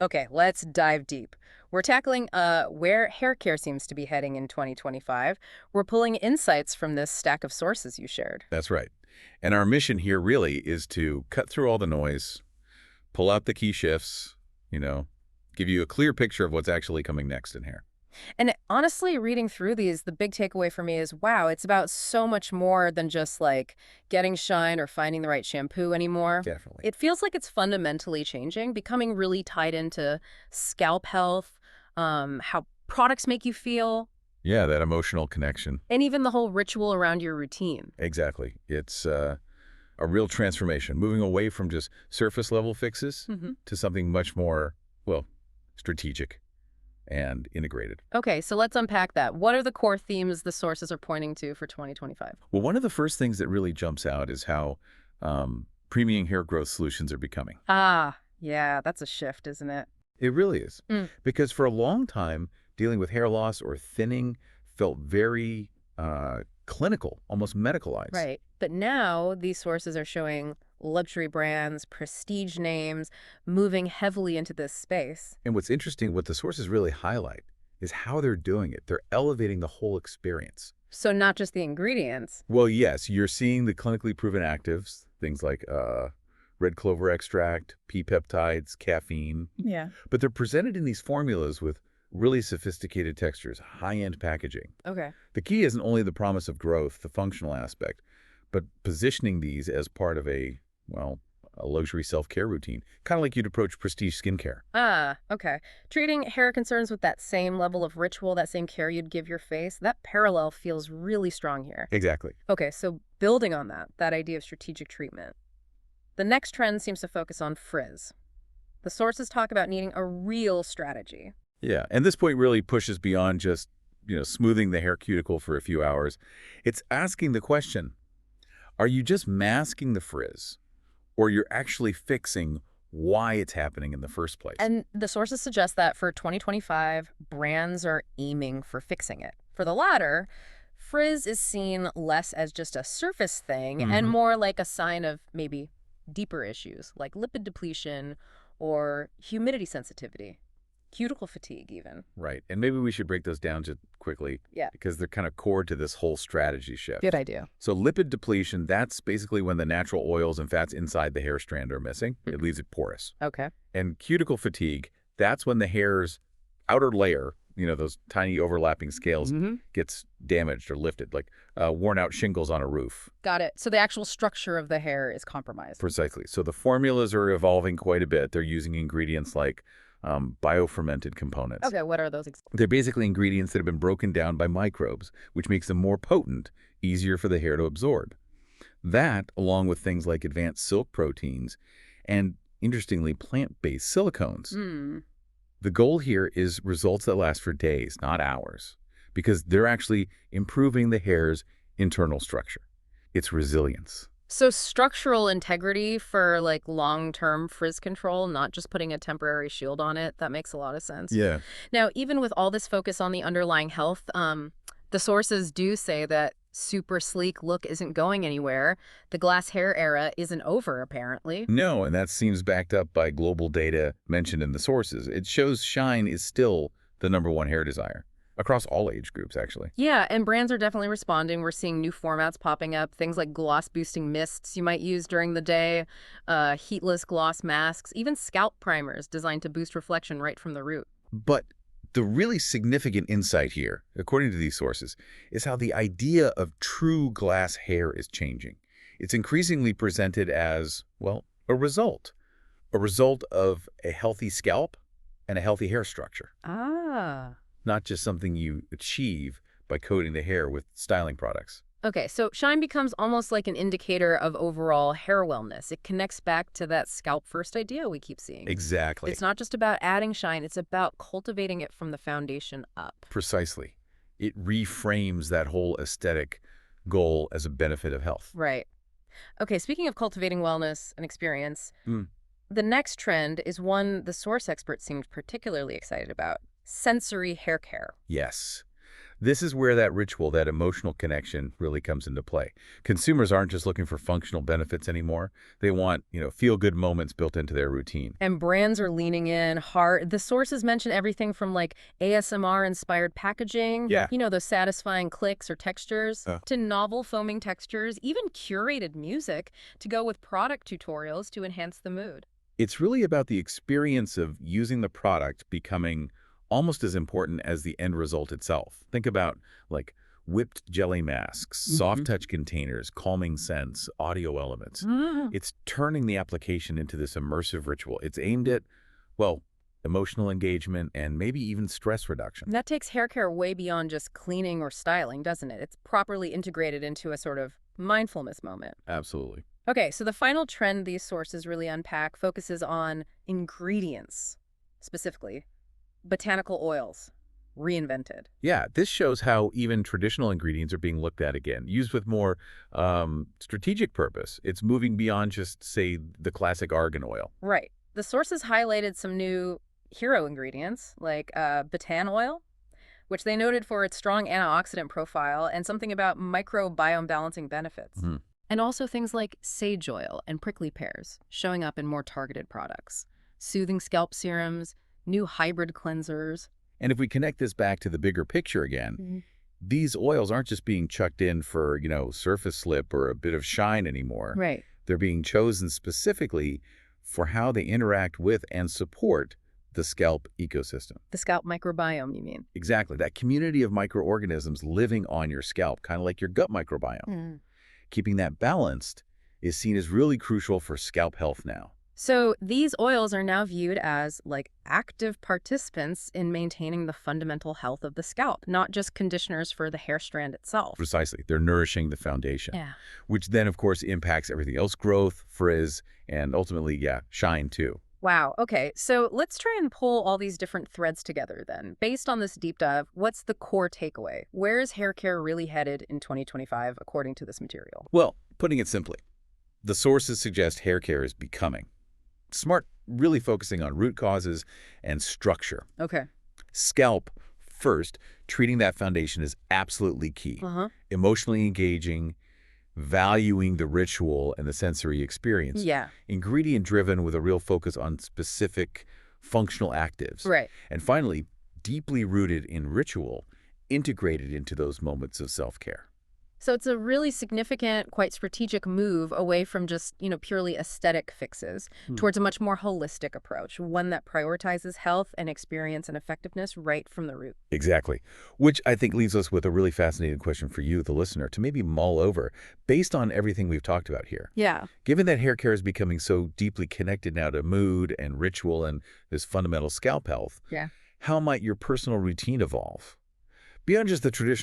Okay, let's dive deep. We're tackling where hair care seems to be heading in 2025. We're pulling insights from this stack of sources you shared. That's right. And our mission here really is to cut through all the noise, pull out the key shifts, you know, give you a clear picture of what's actually coming next in hair. And honestly, reading through these, the big takeaway for me is, wow, it's about so much more than just like getting shine or finding the right shampoo anymore. Definitely. It feels like it's fundamentally changing, becoming really tied into scalp health, how products make you feel, Yeah, that emotional connection. and even the whole ritual around your routine. Exactly. It's a real transformation, moving away from just surface level fixes Hmm. to something much more, well, strategic and integrated. Okay, so let's unpack that. What are the core themes the sources are pointing to for 2025? Well, one of the first things that really jumps out is how premium hair growth solutions are becoming. Ah, yeah, that's a shift, isn't it? It really is. Mm. Because for a long time, dealing with hair loss or thinning felt very clinical, almost medicalized. Right. But now these sources are showing luxury brands, prestige names, moving heavily into this space. And what's interesting, what the sources really highlight is how they're doing it. They're elevating the whole experience. So not just the ingredients. Well, yes, you're seeing the clinically proven actives, things like red clover extract, P-peptides, caffeine, Yeah. but they're presented in these formulas with really sophisticated textures, high-end packaging. Okay. The key isn't only the promise of growth, the functional aspect, but positioning these as part of well, a luxury self-care routine, kind of like you'd approach prestige skincare. Ah, okay. Treating hair concerns with that same level of ritual, that same care you'd give your face, that parallel feels really strong here. Exactly. Okay, so building on that idea of strategic treatment, the next trend seems to focus on frizz. The sources talk about needing a real strategy. Yeah, and this point really pushes beyond just, smoothing the hair cuticle for a few hours. It's asking the question, are you just masking the frizz, or you're actually fixing why it's happening in the first place? And the sources suggest that for 2025, brands are aiming for fixing it. For the latter, frizz is seen less as just a surface thing and Mhm. more like a sign of maybe deeper issues like lipid depletion or humidity sensitivity, cuticle fatigue even. Right, and maybe we should break those down just quickly Yeah. because they're kind of core to this whole strategy Good shift. idea. So lipid depletion, that's basically when the natural oils and fats inside the hair strand are missing. Hmm. It leaves it porous. Okay. And cuticle fatigue, that's when the hair's outer layer, those tiny overlapping scales, Hmm. gets damaged or lifted, like worn out shingles on a roof. Got it. So the actual structure of the hair is compromised. Precisely. So the formulas are evolving quite a bit. They're using ingredients like biofermented components. Okay, what are those? They're basically ingredients that have been broken down by microbes, which makes them more potent, easier for the hair to absorb. That, along with things like advanced silk proteins and, interestingly, plant-based silicones. Hmm. The goal here is results that last for days, not hours, because they're actually improving the hair's internal structure, its resilience. So structural integrity for like long-term frizz control, not just putting a temporary shield on it. That makes a lot of sense. Yeah. Now, even with all this focus on the underlying health, the sources do say that super sleek look isn't going anywhere. The glass hair era isn't over, apparently. No, and that seems backed up by global data mentioned in the sources. It shows shine is still the #1 hair desire, across all age groups, actually. Yeah, and brands are definitely responding. We're seeing new formats popping up, things like gloss-boosting mists you might use during the day, heatless gloss masks, even scalp primers designed to boost reflection right from the root. But the really significant insight here, according to these sources, is how the idea of true glass hair is changing. It's increasingly presented as, well, a result of a healthy scalp and a healthy hair structure, Ah. not just something you achieve by coating the hair with styling products. Okay, so shine becomes almost like an indicator of overall hair wellness. It connects back to that scalp first idea we keep seeing. Exactly. It's not just about adding shine, it's about cultivating it from the foundation up. Precisely. It reframes that whole aesthetic goal as a benefit of health. Right. Okay, speaking of cultivating wellness and experience, Mm. the next trend is one the source expert seemed particularly excited about: sensory hair care. Yes. This is where that ritual, that emotional connection really comes into play. Consumers aren't just looking for functional benefits anymore. They want, feel-good moments built into their routine. And brands are leaning in hard. The sources mention everything from like ASMR-inspired packaging, Yeah. those satisfying clicks or textures, Uh, to novel foaming textures, even curated music to go with product tutorials to enhance the mood. It's really about the experience of using the product becoming almost as important as the end result itself. Think about like whipped jelly masks, soft touch containers, calming scents, audio elements. Mhm. It's turning the application into this immersive ritual. It's aimed at, well, emotional engagement and maybe even stress reduction. That takes hair care way beyond just cleaning or styling, doesn't it? It's properly integrated into a sort of mindfulness moment. Absolutely. Okay, so the final trend these sources really unpack focuses on ingredients, specifically botanical oils, reinvented. Yeah, this shows how even traditional ingredients are being looked at again, used with more strategic purpose. It's moving beyond just, say, the classic argan oil. Right. The sources highlighted some new hero ingredients, like batan oil, which they noted for its strong antioxidant profile and something about microbiome balancing benefits. Mhm. And also things like sage oil and prickly pears showing up in more targeted products, soothing scalp serums, new hybrid cleansers. And if we connect this back to the bigger picture again, these oils aren't just being chucked in for, surface slip or a bit of shine anymore. Right. They're being chosen specifically for how they interact with and support the scalp ecosystem. The scalp microbiome, you mean? Exactly, that community of microorganisms living on your scalp, kind of like your gut microbiome. Keeping that balanced is seen as really crucial for scalp health now. So these oils are now viewed as like active participants in maintaining the fundamental health of the scalp, not just conditioners for the hair strand itself. Precisely, they're nourishing the foundation, Yeah. which then, of course, impacts everything else, growth, frizz, and ultimately, shine too. Wow. Okay. So let's try and pull all these different threads together then. Based on this deep dive, what's the core takeaway? Where is hair care really headed in 2025 according to this material? Well, putting it simply, the sources suggest hair care is becoming smart, really focusing on root causes and structure. Okay. Scalp first, treating that foundation is absolutely key. Uh-huh. Emotionally engaging, valuing the ritual and the sensory experience. Yeah. Ingredient driven with a real focus on specific functional actives. Right. And finally, deeply rooted in ritual, integrated into those moments of self-care. So it's a really significant, quite strategic move away from just, purely aesthetic fixes towards a much more holistic approach, one that prioritizes health and experience and effectiveness right from the root. Exactly. Which I think leaves us with a really fascinating question for you, the listener, to maybe mull over based on everything we've talked about here. Yeah. Given that hair care is becoming so deeply connected now to mood and ritual and this fundamental scalp health, Yeah. how might your personal routine evolve? Beyond just the traditional